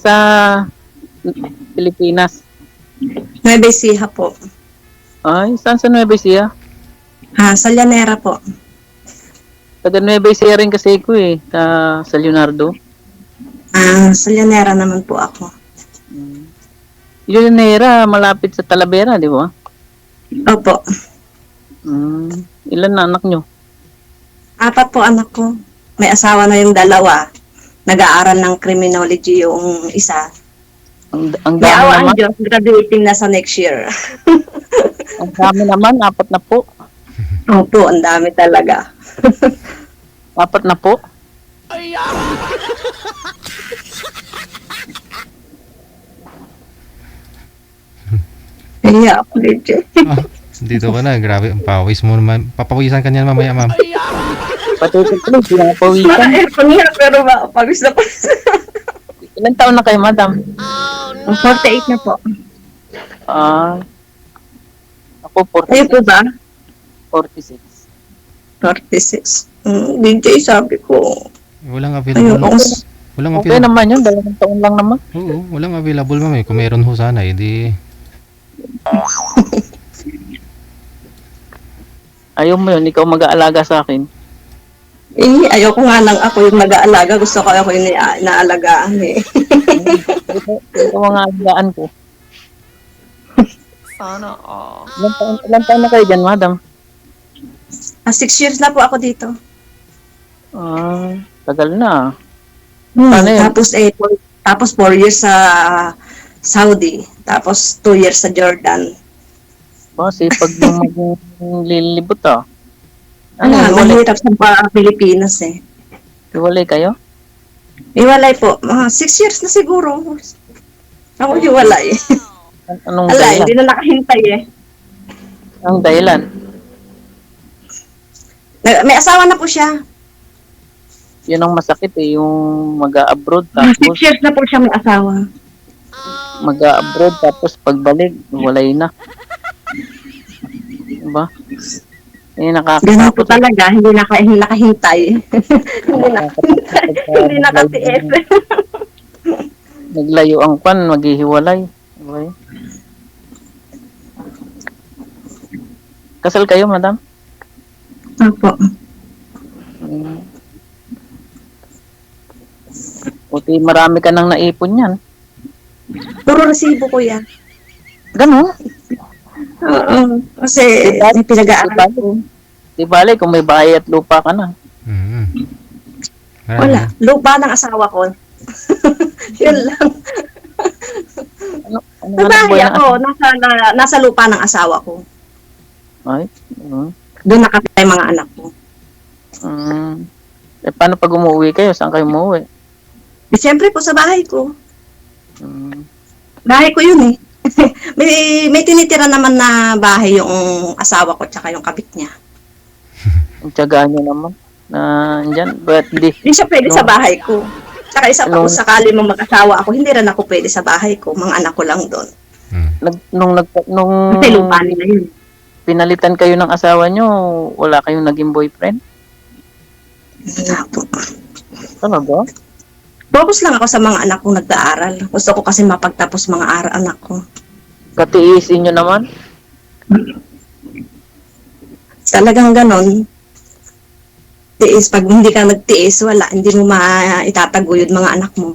sa Pilipinas? Nueva Ecija po. Ay, saan sa Nueva Ecija? Sa Llanera po. Taga Nueva Ecija rin kasi ko eh, sa Leonardo. Sa Llanera naman po ako. Leonera, malapit sa Talavera, di ba? Opo. Ilan na anak nyo? 4 po anak ko. May asawa na yung 2. Nag-aaral ng criminology yung isa. Ang May dami awa ang naman. Diyos, graduating na sa next year. Ang dami naman, 4 na po. Opo, ang dami talaga. 4 na po. Kaya ako legit. Dito ka na, grabe, ang pawis mo naman. Papawisan ka niyan mamaya, ma'am. Pati ito po, pinapawisan. Naka-aircon nga, pero pagis na pagis. Ilan taon na kayo, madam? 48 na po. Ako, Kayo po 46. ba? 46. 46. DJ, sabi ko. Walang Ayun, available. Walang Okay available. naman yun, 2 taon lang naman. Oo, walang available, ma'am. Kung meron ho sana, edi... Ayaw mo yun, ikaw mag-aalaga sa akin. Ayoko nga lang ako yung mag-aalaga. Gusto ko ako yung inaalagaan eh. Ito mga alagaan ko. Sana all. Ilan taon na kayo dyan, madam? 6 years na po ako dito. Tagal na. Ano yun? Tapos 4 years sa Saudi. Tapos 2 years sa Jordan. Sipag yung lilibot Mahirap sa Pilipinas eh. Iwalay kayo? Iwalay po. 6 years na siguro. Ako iwalay. Anong Ala, dahilan? hindi na nakahintay eh. Anong dahilan? May asawa na po siya. Yun ang masakit eh, yung mag-a-abroad 6 tapos years na po siya may asawa. mag-a-abroad tapos pagbalik, walay na. Diba? Ganun po Nakakatakot. talaga. Hindi nakahintay. Hindi nakatiis. Naglayo ang kwan, maghihiwalay. Diba? Kasal kayo, madam? Opo. Buti marami ka nang naipon yan. Puro resibo ko yan. Ganun? Oo. Kasi Diba? may pinag-aaral ko. Di bale, kung may bahay at lupa ka na. Wala. Lupa ng asawa ko. Yun lang. Ano Sa bahay ako. Nasa lupa ng asawa ko. Ay, Doon nakatay mga anak ko. paano pag umuwi kayo? Saan kayo umuwi? Siyempre po sa bahay ko. Bahay ko yun eh. may tinitira naman na bahay yung asawa ko tsaka yung kabit niya. Ang tiyagaan nyo naman na andyan. But di, Hindi siya pwede sa bahay ko. Tsaka isa pa kung sakali mo mag-asawa ako, hindi rin ako pwede sa bahay ko. Mga anak ko lang doon. nung Kasi lupa nila yun. pinalitan kayo ng asawa nyo, wala kayong naging boyfriend? Talaga? Focus lang ako sa mga anak kong nag-aaral. Gusto ko kasi mapagtapos mga anak ko. Katiisin nyo naman? Talagang ganon. Tiis. Pag hindi ka nagtiis, wala. Hindi mo maitataguyod mga anak mo.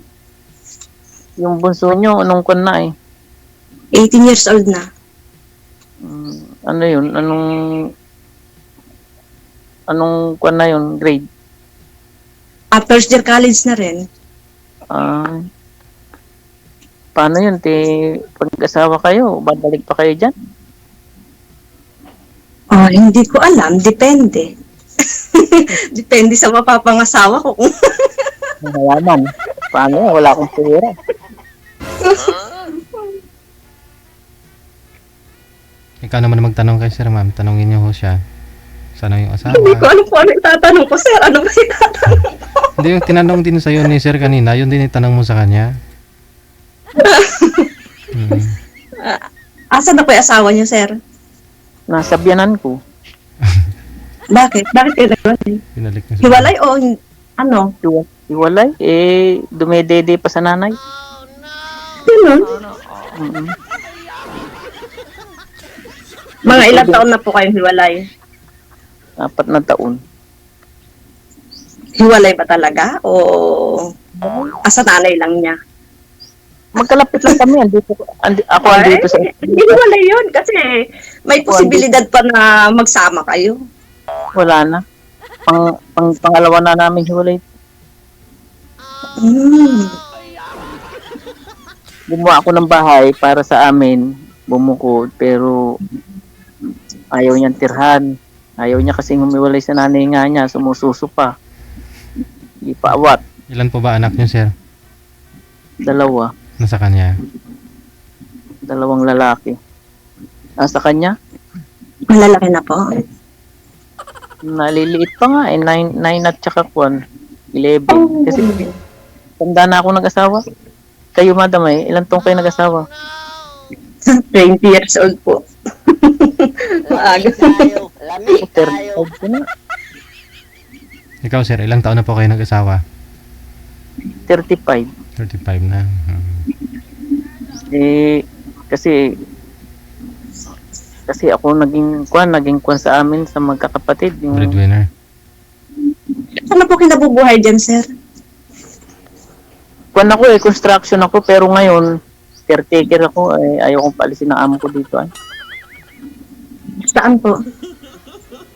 Yung bunso nyo, anong kwan na eh? 18 years old na. Ano yun? Anong kwan na yun? Grade? First year college na rin. Paano yun? Pag-asawa kayo, babalik pa kayo dyan? Hindi ko alam. Depende. Depende sa mapapangasawa ko. Malaman. Paano? Wala akong pera. Ikaw naman magtanong kay sir, ma'am. Tanongin niyo ho siya. Sana yung asawa. Hindi ko alam kung ano itatanong ko, sir. Ano ba itatanong ko? Hindi, yung tinanong din sa'yo ni sir kanina, yun din itanong mo sa kanya. Asan na po yung asawa niyo, sir? Nasa biyanan ko. Bakit? Bakit kayo naghiwalay? Pinalik niya sa Hiwalay o ano? Iwalay? Dumedede pa sa nanay. Ganun. Mm. Mga ilang taon na po kayong hiwalay? 4 na taon. Hiwalay ba talaga? O asa nanay lang niya? Magkalapit lang kami. Ako andito sa... Hindi hiwalay yun kasi may posibilidad pa na magsama kayo. Wala na. Pangalawa na namin hiwalay. Hmm. Gumawa ako ng bahay para sa amin. Bumukod. Pero ayaw niyang tirhan. Ayaw niya kasing humiwalay sa nanay nga niya. Sumususo pa. Di paawat. Ilan po ba anak niyo, sir? 2. Nasa kanya? 2 lalaki. Sa kanya? Malalaki na po. Naliliit pa nga. 9 at saka 11. Kasi tanda na ako nag-asawa. Kayo, madam, ilan taong kayo nag-asawa? 20 years old po. Maaga. 35 ko na. Ikaw, sir, ilang taon na po kayo nag-asawa? 35. 35 na. Kasi ako naging kwan sa amin sa magkakapatid. Yung Breadwinner. Ano po kinabubuhay dyan, sir? kwan ako construction ako, pero ngayon, caretaker ako, ayaw kong paalisin ng amo ko dito. Saan po?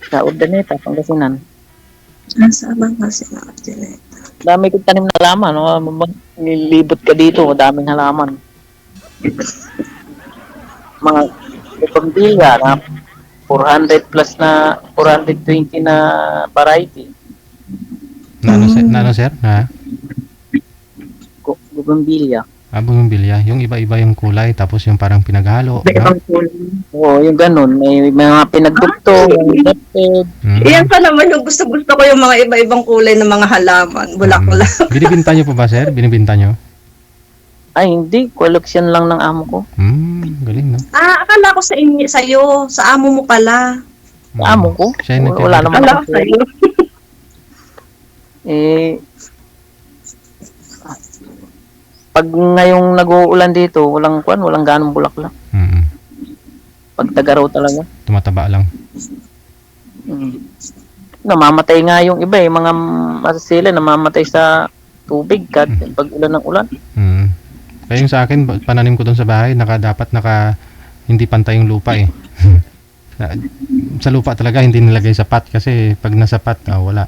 Sa Urdaneta, Pangasinan. Nasa abang kasi na Argeneta. Dami kong tanim na halaman, no? Nilibot ka dito, daming halaman. Mga pambilya na 400 plus na 420 na variety. Na ano, sir? Ha? Bumbilya. Bumimbilya. Yung iba-iba yung kulay, tapos yung parang pinaghalo. No? Ibang kulay. Oo, yung ganun. May mga pinagdugtong, deped. Iyan pa naman yung gusto-gusto ko yung mga iba-ibang kulay ng mga halaman. Bulak-bulak. Binibinta nyo po ba, sir? Binibinta nyo? Ay, hindi. Collection lang ng amo ko. Galing, no? Akala ko sa inyo, sa'yo. Sa amo mo pala. Sa amo ko? Siya yung Wala naman Akala ko ako. sa'yo. Pag ngayong nag-uulan dito, walang ganong bulaklak. Pag tagaraw talaga. Tumataba lang. Namamatay nga yung iba mga masasila, namamatay sa tubig pag ulan ng ulan. Kaya yung sa akin, pananim ko doon sa bahay, dapat hindi pantay yung lupa eh. Sa lupa talaga hindi nilagay sa pot kasi pag nasa pot, wala.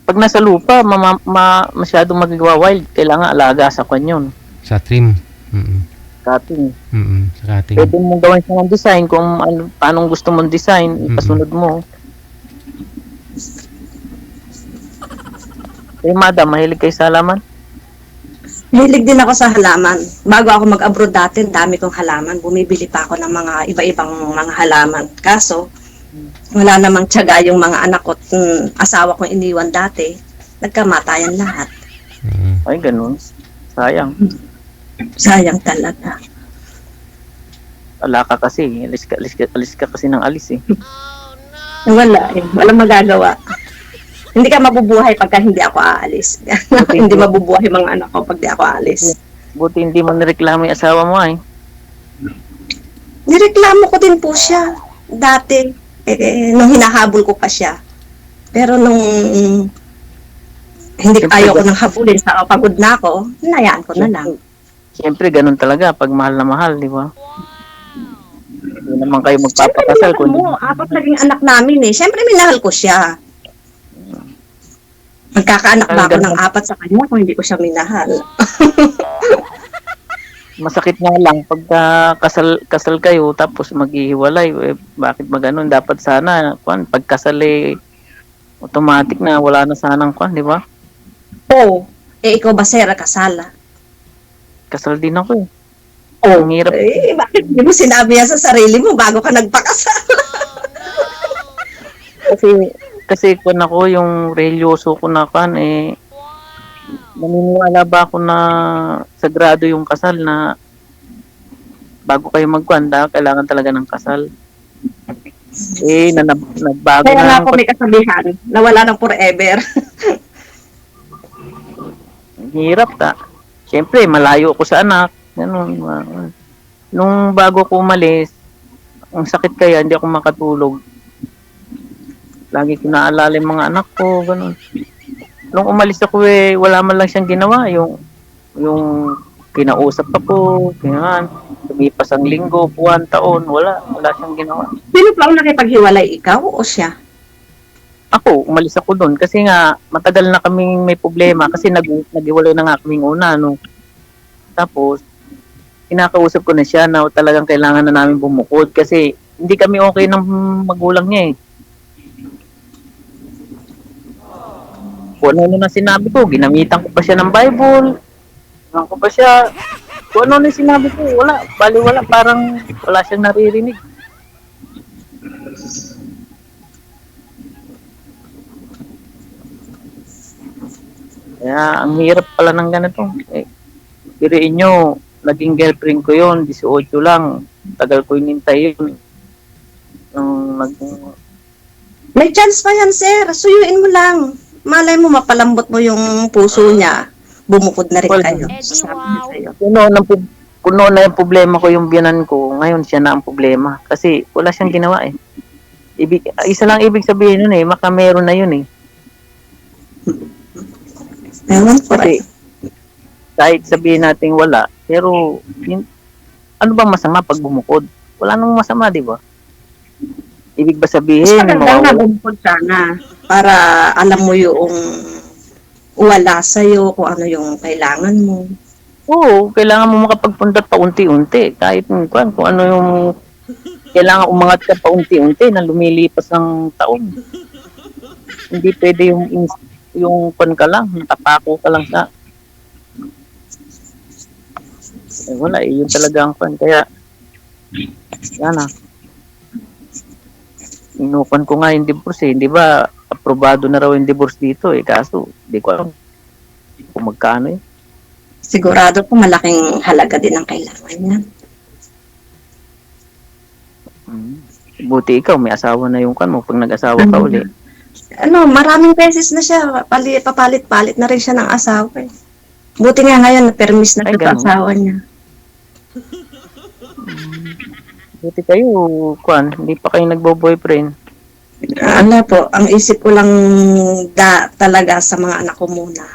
Pag nasa lupa, masyadong magagawa wild. Kailangan alaga sa kanyon. Sa trim. Cutting. Sa cutting. Pwede mong gawin siya ng design kung paano gusto mong design, ipasunod mo. Madam, mahilig kayo sa halaman? Mahilig din ako sa halaman. Bago ako mag-abroad dati, dami kong halaman. Bumibili pa ako ng mga iba-ibang mga halaman. Kaso, wala namang tiyaga yung mga anak ko, asawa kong iniwan dati. Nagkamatayan lahat. Ay, ganun. Sayang. Sayang talaga. Wala ka kasi. Alis ka kasi ng alis eh. Wala eh. Walang magagawa. Hindi ka mabubuhay pagka hindi ako aalis. Hindi mabubuhay mga anak ko pag di ako aalis. Buti hindi mo nireklamo yung asawa mo ay. Nireklamo ko din po siya. Dati. Nung hinahabol ko pa siya. Pero nung hindi ayaw ko nang habulin sa pagod na ako, hinayaan ko na lang. Siyempre, ganun talaga pag mahal na mahal, di ba? Hindi naman kayo magpapakasal. Apat naging anak namin eh. Siyempre, minahal ko siya. Magkakaanak ba ako ng 4 sa kanya kung hindi ko siya minahal? Masakit nga lang pagka kasal kayo tapos maghihiwalay, bakit ba ganun? Dapat sana pagkasal automatic na wala na sanang di ba? Oo. Ikaw ba, sir, kasal? Kasal din ako eh. Oh, ang hirap. Bakit hindi mo sinabi yan sa sarili mo bago ka nagpakasal? kasi ako yung religyoso ko na naniniwala ba ako na sagrado yung kasal na bago kayo magkwanda, kailangan talaga ng kasal. Nagbago Kaya na. nga ako may kasabihan na wala nang forever. Hirap ta. Siyempre, malayo ko sa anak. Ganun. Nung bago ko umalis, ang sakit kaya, hindi ako makatulog. Lagi ko naalala yung mga anak ko, ganun. Nung umalis ako wala man lang siyang ginawa. Yung kinausap ako, ganyan. Lumipas ang linggo, buwan, taon, wala siyang ginawa. Sino pa ang nakipaghiwalay, ikaw o siya? Ako, umalis ako doon kasi nga matagal na kaming may problema kasi naghiwalay na nga kaming una, no. Tapos, kinakausap ko na siya na talagang kailangan na namin bumukod kasi hindi kami okay ng magulang niya eh. Kung ano na sinabi ko, ginamitan ko pa siya ng Bible, ginamitan ko pa siya, kung ano na sinabi ko, wala, baliwala, parang wala siyang naririnig. Kaya ang hirap pala ng ganito. Piriin nyo, naging girlfriend ko yon 18 lang. Tagal ko inintay yun. May chance pa yan, sir. Suyuin mo lang. Malay mo, mapalambot mo yung puso niya. Bumukod na rin kayo. Sabi niya sa'yo. Puno na yung problema ko yung biyanan ko. Ngayon siya na ang problema. Kasi wala siyang ginawa eh. Isa lang ibig sabihin nun eh. Maka meron na yun eh. Ewan ko Kasi kahit sabihin natin wala, pero ano ba masama pag bumukod? Wala nang masama, di ba? Ibig ba Mas sabihin, maganda na mawawala? bumukod sana para alam mo yung wala sa'yo, kung ano yung kailangan mo. Oo, kailangan mo makapagpunta pa unti-unti. Kahit kung ano yung kailangan umangat ka pa unti-unti na lumilipas ng taon. Hindi pwede yung ka lang, nakapako ka lang sa wala yun talaga ang kaya yan inupan ko nga yung divorce hindi ba aprobado na raw yung divorce dito kaso hindi ko alam kung magkano Sigurado ko malaking halaga din ang kailangan niya. Buti ikaw may asawa na yung mo pag nag-asawa ka uli. Maraming beses na siya, papalit-palit na rin siya ng asawa eh. Buti nga ngayon, na-permis na siya sa asawa niya. Buti kayo, hindi pa kayo nagbo-boyfriend. Ano po, ang isip ko lang talaga sa mga anak ko muna.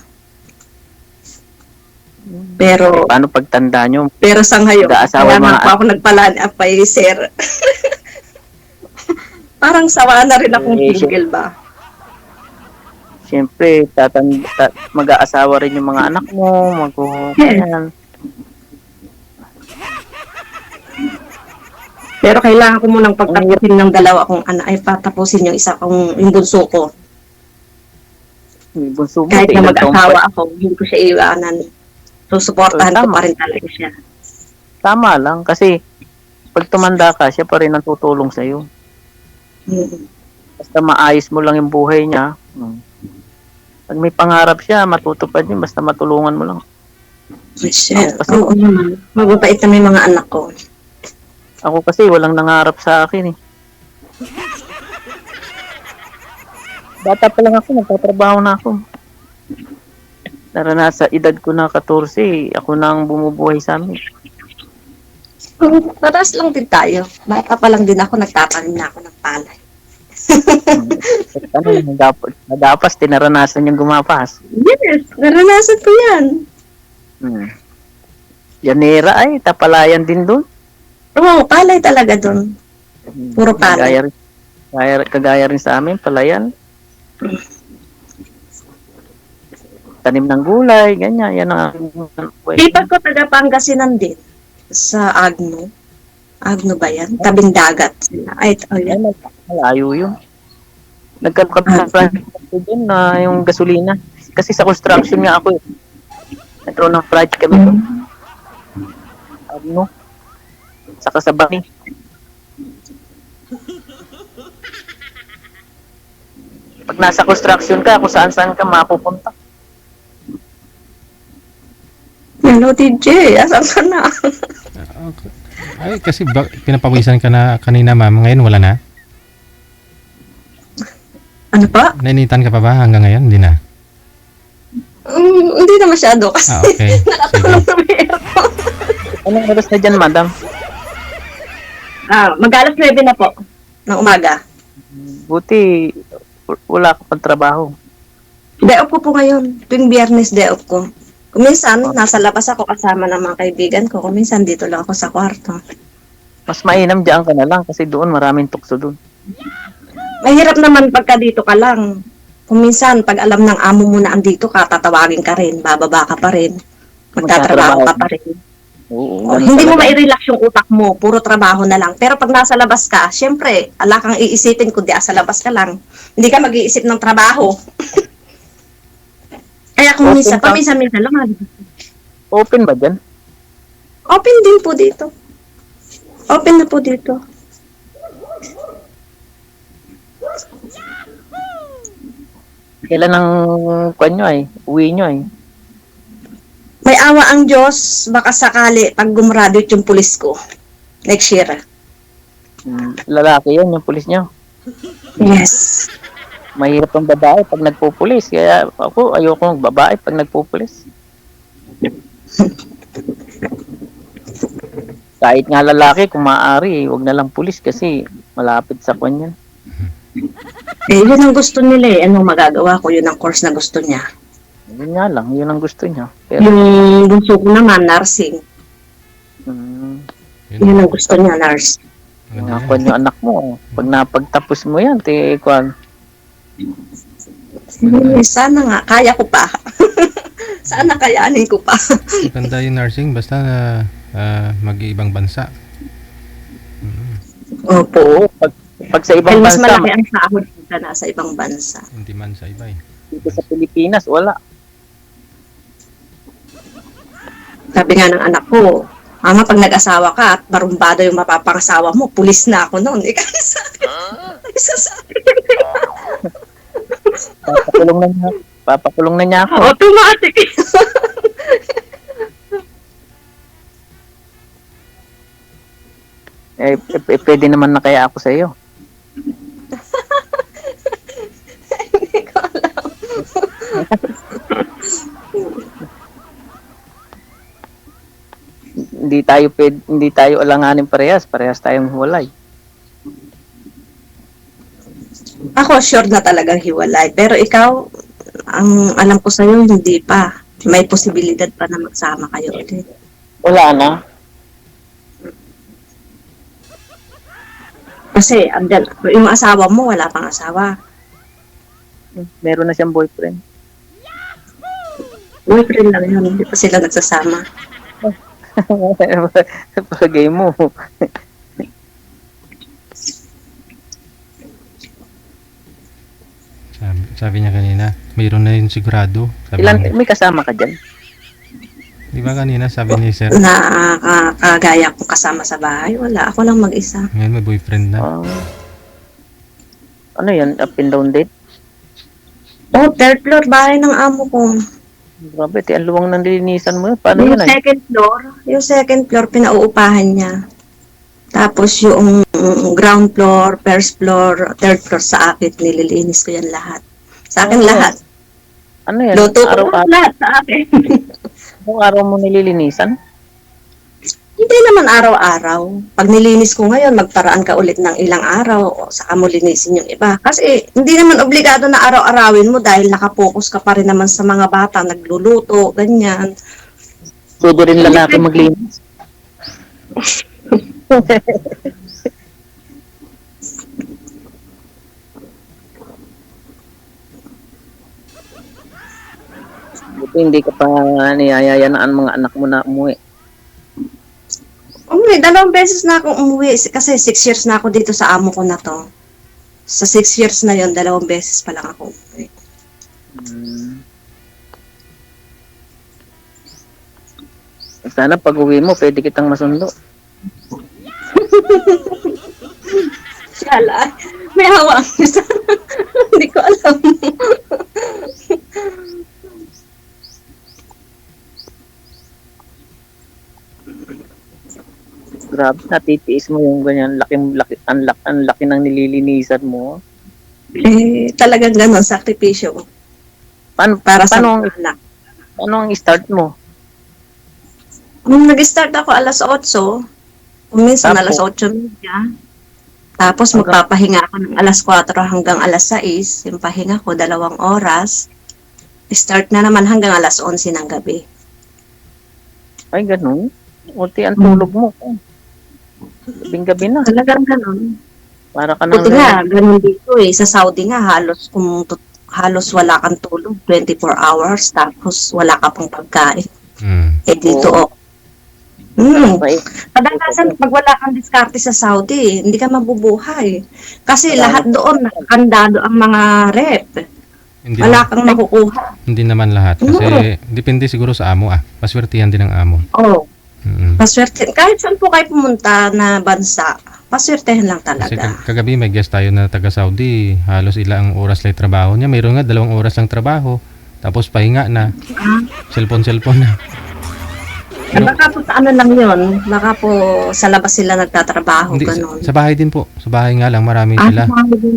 Pero, paano pagtanda nyo? Pero sa ngayon, Mag-aasawa kaya mga nga po ako nagpalaan sir. Parang sawa na rin akong single ba? Siyempre, mag-aasawa rin yung mga anak mo, Yes. Pero kailangan ko munang pagtapusin ng dalawa kong anak, ay patapusin yung isa kong, yung bunso ko. Bunso mo, Kahit na ilang taon mag-asawa pa? ako, hindi ko siya iwanan. So, supportahan ko pa rin talaga siya. Tama lang, kasi pag tumanda ka, siya pa rin ang tutulong sa'yo. Basta maayos mo lang yung buhay niya. Pag may pangarap siya, matutupad yun, basta matulungan mo lang. Michelle, Kasi- oo naman. Mababait na may mga anak ko. Ako kasi walang nangarap sa akin eh. Bata pa lang ako, nagtatrabaho na ako. Nasa edad ko na 14, ako na ang bumubuhay sa amin. Paras lang din tayo. Bata pa lang din ako, nagtatanim na ako ng palay. Nadapas, tinaranasan yung gumapas. Yes, naranasan ko yan. Yanera ay, tapalayan din doon. Oo, palay talaga doon. Puro palay. Kagaya rin sa amin, palayan. Tanim ng gulay, ganyan. Yan ang Lipat ko taga Pangasinan din. Sa Agno. Agno ba yan? Tabing dagat sila. Ay, yan. Malayo yun. Nagka-project ko dun na yung gasolina. Kasi sa construction nga ako eh. Nagkaroon ng project kami doon. Ano? Saka sa Bani. Pag nasa construction ka, kung saan-saan ka mapupunta. Hello, DJ. Asan ka na? Ay, kasi pinapawisan ka na kanina, ma'am. Ngayon wala na? Ano pa? Nainitan ka pa ba hanggang ngayon? Hindi na. Hindi na masyado kasi Okay. Sige. nakatulog na may aircon. Anong oras na dyan, madam? Mag-alas 9 na po ng umaga. Buti, wala ka pang trabaho. Day off ko po ngayon. Tuwing biyernes, day off ko. Kuminsan, nasa labas ako kasama ng mga kaibigan ko. Kuminsan, dito lang ako sa kwarto. Mas mainam dyan ka na lang kasi doon maraming tukso doon. Mahirap naman pagka dito ka lang. Kuminsan, pag alam ng amo mo na andito ka, tatawagin ka rin, bababa ka pa rin, magtatrabaho ka pa rin. Oo, O, ganun hindi mo talaga. mai-relax yung utak mo, puro trabaho na lang. Pero pag nasa labas ka, syempre, ala kang iisipin kundi sa labas ka lang. Hindi ka mag-iisip ng trabaho. Kaya kung minsan, Open ka? paminsan-minsan lang. Open ba dyan? Open din po dito. Open na po dito. Kailan ang kwan nyo ay? Uwi nyo ay? May awa ang Diyos, baka sakali pag gumraduate yung pulis ko. Next year. Lalaki yun, yung pulis nyo. Yes. Mahirap ang babae pag nagpupulis. Kaya ako, ayoko ng babae pag nagpupulis. Kahit nga lalaki, kung maaari, huwag na lang pulis kasi malapit sa kanya. Yun ang gusto nila eh. Anong magagawa ko? Yun ang course na gusto niya. Yun nga lang, yun ang gusto niya. Pero, Yung bunso ko naman, nursing. Yun ang gusto niya, nurse. Maganda yan. kwan yung anak mo. Pag napagtapos mo yan, kwan. Sana nga, kaya ko pa. Sana kayanin ko pa. Maganda yung nursing, basta na mag-iibang bansa. Opo. Pag sa ibang Dahil mas bansa, malaki ang sahod ka na sa ibang bansa. Hindi man sa iba eh. dito sa Pilipinas, wala. Sabi nga ng anak ko, Mama, pag nag-asawa ka at barumbado yung mapapangasawa mo, pulis na ako noon. Ikaw na sabi. Nagsasabi. Papakulong na niya ako. Automatic. Pwede naman na kaya ako sa iyo. Hindi ko alam. Hindi tayo alanganin parehas tayong hiwalay. Ako, sure na talagang hiwalay. Pero ikaw, ang alam ko sa'yo, hindi pa. May posibilidad pa na magsama kayo ulit. Wala na. Kasi, andyan, yung asawa mo, wala pang asawa. Meron na siyang boyfriend. Boyfriend lang yun, hindi pa sila nagsasama. Pagay mo. Sabi niya kanina, mayroon na yun sigurado. Sabi Ilan, niya, may kasama ka dyan? di ba kanina sabi ni sir, Na kagaya kong kasama sa bahay, wala. Ako lang mag-isa. ngayon may boyfriend na. Ano yan? Up and down date? Oh, third floor, bahay ng amo ko. Grabe, ang luwang ng nilinisan mo. Paano Yung yun ay? second floor, pinauupahan niya. Tapos yung ground floor, first floor, third floor sa akin, nililinis ko yan lahat. Sa akin Oh. lahat. Ano yan? Luto ko Araw-araw lahat sa akin. araw mo nililinisan? Hindi naman araw-araw. Pag nilinis ko ngayon, magparaan ka ulit ng ilang araw o saka mo linisin yung iba. Kasi hindi naman obligado na araw-arawin mo dahil nakapokus ka pa rin naman sa mga bata, nagluluto, ganyan. Pwede rin lalaki maglinis. Buti hindi ka pa niyayayanaan mga anak mo na umuwi. Umuwi, 2 beses na akong umuwi kasi 6 years na ako dito sa amo ko na to. Sa 6 years na yon 2 beses pa lang ako umuwi. Sana pag uwi mo, pwede kitang masundo. Shala, may hawa ang isa. Hindi ko alam. Grabe, natitiis mo yung ganyan, ang laki ng nililinisan mo. Talagang ganon, sakripisyo Paano, para sa paano, mga anak. Ano ang start mo? Nung nag-start ako alas 8, minsan alas Tapos? 8:30. Tapos Hanggang- magpapahinga ako ng alas 4 hanggang alas 6. Yung pahinga ko, 2 oras. Start na naman hanggang alas 11 ng gabi. Ay, ganun. Unti ang tulog mo. Gabing-gabi na. Talagang ganun. Para ka nang Buti nga, ganun dito eh. Sa Saudi nga, halos wala kang tulog, 24 hours, tapos wala ka pang pagkain. Eh dito, Ay, Kadalasan, pag wala kang diskarte sa Saudi, hindi ka mabubuhay. Kasi Marami. lahat doon, nakakandado ang mga rep. Hindi, Wala kang makukuha. hindi naman lahat. Kasi depende siguro sa amo ah. Paswertihan din ng amo. Oh, Mm. paswerte. Kahit saan po kayo pumunta na bansa, paswertehan lang Kasi talaga. kagabi may guest tayo na taga Saudi. Halos ilang oras lang yung trabaho niya. Mayroon nga 2 oras lang trabaho. Tapos pahinga na. Cellphone na. Pero, Baka po sa ano lang yun, baka po sa labas sila nagtatrabaho, hindi, ganun. sa bahay din po. Sa bahay nga lang, marami sila.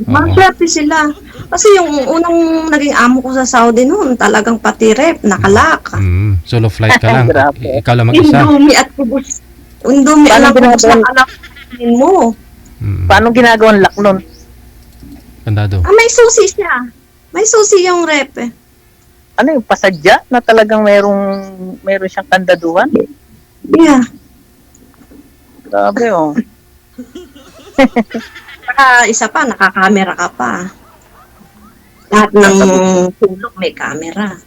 Maswerte sila. Kasi yung unang naging amo ko sa Saudi noon, talagang pati rep, nakalak. Solo flight ka lang. Grabe. Ikaw lang mag-isa. Indomie at kubos. Indomie Paano alam kubos ginagawa? na alam mo. paano ginagawang lock nun? Kandado. May susi siya. May susi yung rep eh. Ano yung pasadya na talagang meron siyang kandaduhan? Yeah. Grabe, oh. Saka isa pa, nakakamera ka pa. Lahat ng tulog may camera.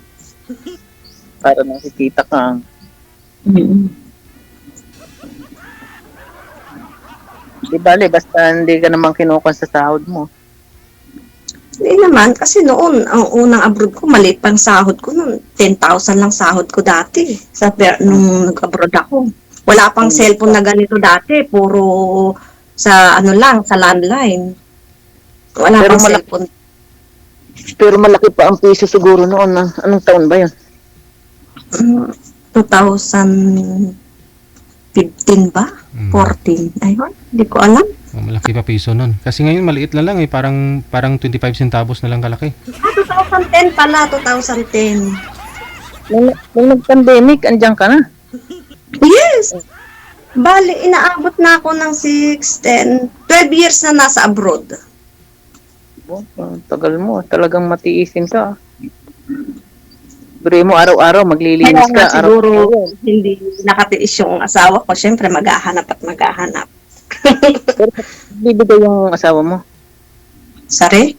Para nakikita ka. Di bale, basta hindi ka naman kinukuha sa sahod mo. Hindi naman, kasi noon, ang unang abroad ko, maliit pang sahod ko noon. 10,000 lang sahod ko dati nung nag-abroad ako. Wala pang cellphone na ganito dati, puro sa sa landline. Wala Pero pang malaki- cellphone. Pero malaki pa ang piso siguro noon. Anong taon ba yun? 2015 ba? 14? Ayun, hindi ko alam. Oh, malaki pa piso nun. Kasi ngayon maliit na lang eh. Parang 25 centavos na lang kalaki. 2010 pala, 2010. Nung nag-pandemic, andyan ka na. Yes! Bali, inaabot na ako ng 6, 10, 12 years na nasa abroad. Oh, ang tagal mo. Talagang matiisin ka. Bure mo, araw-araw, maglilinis Kaya nga ka. siguro hindi nakatiis yung asawa ko. Siyempre, maghahanap at maghahanap. Nagbibigay yung asawa mo. Sorry?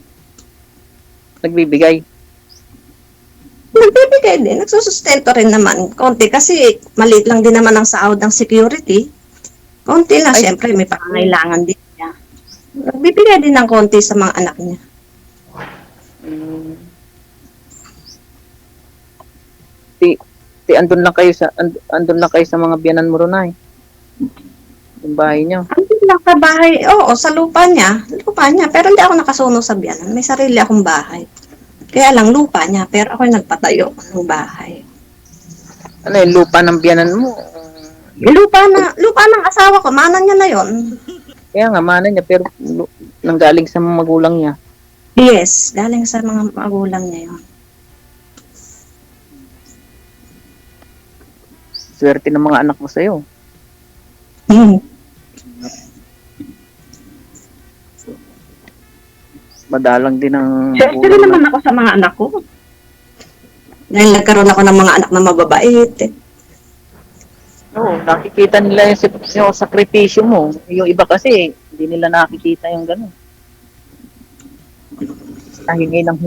Nagbibigay. Nagbibigay din. Nagsusustento rin naman. Konti kasi maliit lang din naman ang sahod ng security. Konti lang. Ay. Siyempre, may pangangailangan din niya. Nagbibigay din ng konti sa mga anak niya. Andun lang kayo sa mga biyanan mo ron ay. Yung bahay niyo. Andun lang sa bahay. Oo, sa lupa niya. Lupa niya. Pero hindi ako nakasuno sa biyanan. May sarili akong bahay. Kaya lang lupa niya. Pero ako nagpatayo ng bahay. Ano yung lupa ng biyanan mo? Lupa ng asawa ko. Mana niya na yon. Kaya nga, mana niya, pero nanggaling sa mga magulang niya. Yes, galing sa mga magulang niya yun. Swerte ng mga anak mo sa'yo. Madalang din ang Siyempre naman ako sa mga anak ko. Dahil nagkaroon ako ng mga anak na mababait. Oo, nakikita nila yung sakripisyo mo. Yung iba kasi, hindi nila nakikita yung gano'n. Hingi lang.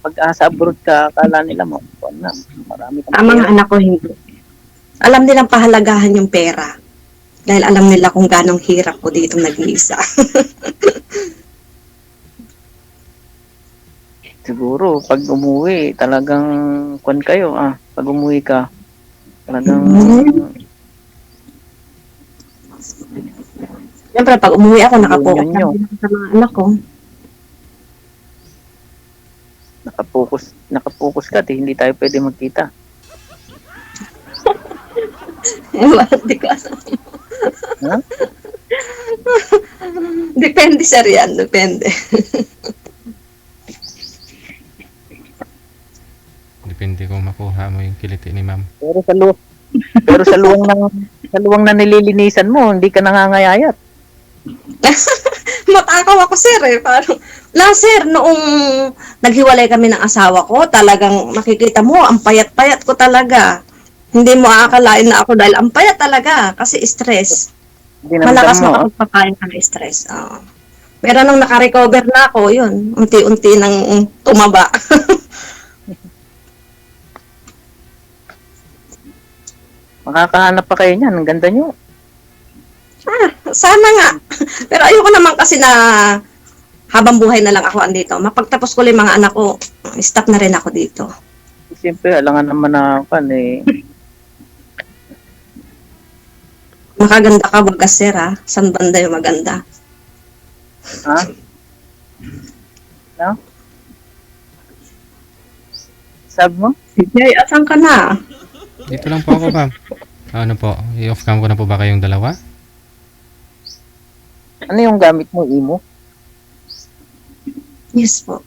Pag sa abroad ka, akala nila mo, na, marami kang Ang mga pera. anak ko hindi. Alam nilang pahalagahan yung pera. Dahil alam nila kung ganong hirap ko dito nag-iisa. Siguro, pag umuwi, talagang kwan kayo, pag umuwi ka, talagang, Siyempre, pag umuwi ako, nakapokus Yun, yun. lang din ako sa mga anak ko. nakapokus ka, hindi tayo pwede magkita. Hindi ko alam. Ha? Depende sa riyan, depende. Depende kung makuha mo yung kiliti ni ma'am. Pero sa luwang na nililinisan mo, hindi ka nangangayayat. Matakaw ako, sir, eh. Parang, sir, noong naghiwalay kami ng asawa ko, talagang makikita mo, ang payat-payat ko talaga. Hindi mo aakalain na ako dahil ang payat talaga kasi stress. Dinamdam Malakas mo. makapagpakain ka ng stress. Oo. Pero nung nakarecover na ako, yun, unti-unti nang tumaba. Makakahanap pa kayo niyan. Ang ganda nyo. Sana nga. Pero ayoko naman kasi na habang buhay na lang ako andito. Mapagtapos ko lang yung mga anak ko, stop na rin ako dito. Siyempre, alangan naman na eh. Makaganda ka ba, sir, ha? Saan banda yung maganda? Ha? No? Sabi mo? Jay, asan ka na? Dito lang po ako, ma'am. Ano po? I-off cam ko na po ba kayong dalawa? Ano yung gamit mo, Imo? Yes po.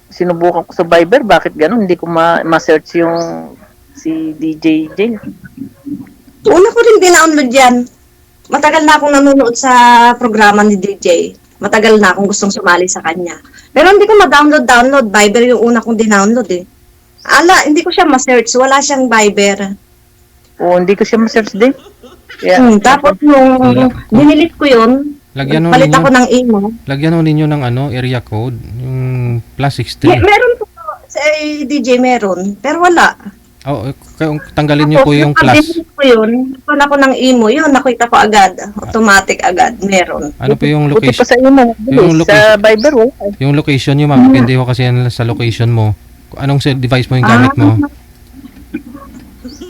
Sinubukan ko sa Viber, bakit ganun? Hindi ko ma-search yung si DJ Jail. Una ko rin dinownload yan. Matagal na akong nanonood sa programa ni DJ. Matagal na akong gustong sumali sa kanya. Pero hindi ko ma-download. Viber yung una kong dinownload eh. Hindi ko siya ma-search. Wala siyang Viber. Oo, hindi ko siya ma-search din. Kaya, Tapos nung dinilit ko yun, Lagyan ho palit ninyo, ako ng imo. lagyan ho ninyo ng area code, yung +63. Meron po sa DJ meron. Pero wala. Oh, tanggalin niyo po yung plus. Dinilit ko yun. Palit ako ng imo. Yun, nakita ko agad. Automatic agad. Meron. Ano po yung buti pa location? sa Imo. Yung Sa Viber, wala. Yung location niyo, ma'am. Depende ho kasi yan sa location mo. Anong device mo yung gamit mo?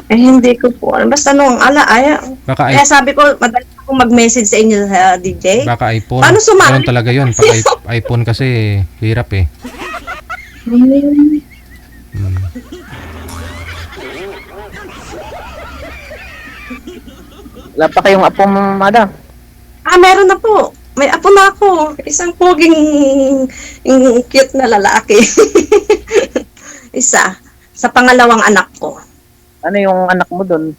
Hindi ko po. Basta nung Baka kaya sabi ko, madali akong mag-message sa inyo sa DJ. Baka iPhone. Paano sumali? Ganun talaga yun. Pag iPhone kasi, hirap eh. Hmm. Wala pa kayong apo, madam. Meron na po. May apo na ako. Isang poging cute na lalaki. Isa. Sa pangalawang anak ko. Ano yung anak mo doon?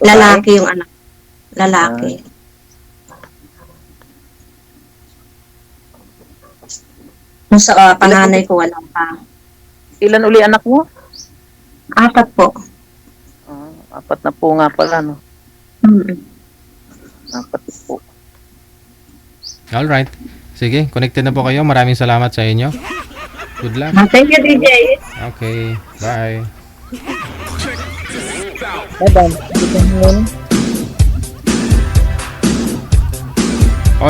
Lalaki yung anak. Lalaki. Nung sa panganay ko, wala pa. Ilan uli anak mo? 4 po. 4 na po nga pala, no? 4 po. Alright. Sige, connected na po kayo. Maraming salamat sa inyo. Good luck. Thank you, DJ. Okay. Bye. Madam,